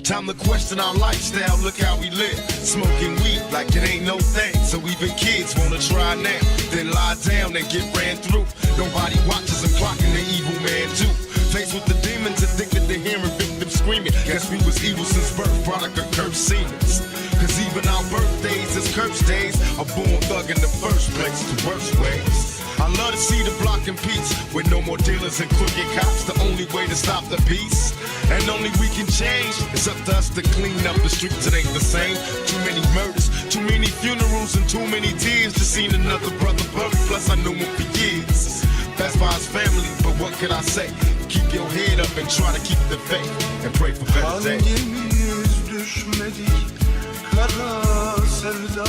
Time to question our lifestyle, look how we live. Smoking weed like it ain't no thing. So even kids wanna try now, then lie down and get ran through. Nobody watches them clocking the evil man too. Faced with the demons, addicted to hearing victims screaming. Guess we was evil since birth, product of cursed seemings. Cause even our birthdays is cursed days. A born thug in the first place, the worst ways. I love to see the block in peace, with no more dealers and crooked cops. The only way to stop the beast, and only we can change. It's up to us to clean up the streets, it ain't the same. Too many murders, too many funerals, and too many tears. Just seen another brother burn, plus I knew him for years. That's by his family, but what can I say? Keep your head up and try to keep the faith, and pray for better days. Hangimiz düşmedik kara sevda